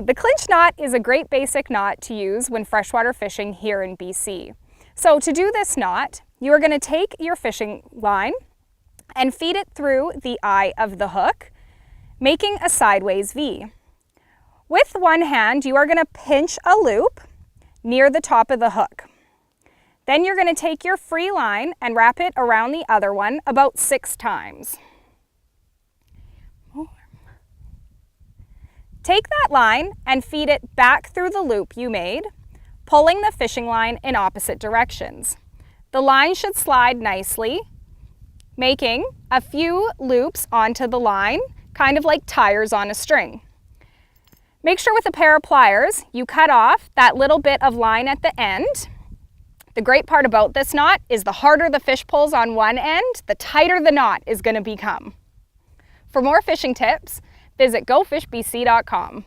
The clinch knot is a great basic knot to use when freshwater fishing here in BC. So to do this knot, you are going to take your fishing line and feed it through the eye of the hook, making a sideways V. With one hand, you are going to pinch a loop near the top of the hook. Then you're going to take your free line and wrap it around the other one about 6 times. Take that line and feed it back through the loop you made, pulling the fishing line in opposite directions. The line should slide nicely, making a few loops onto the line, kind of like tires on a string. Make sure with a pair of pliers you cut off that little bit of line at the end. The great part about this knot is the harder the fish pulls on one end, the tighter the knot is going to become. For more fishing tips, visit gofishbc.com.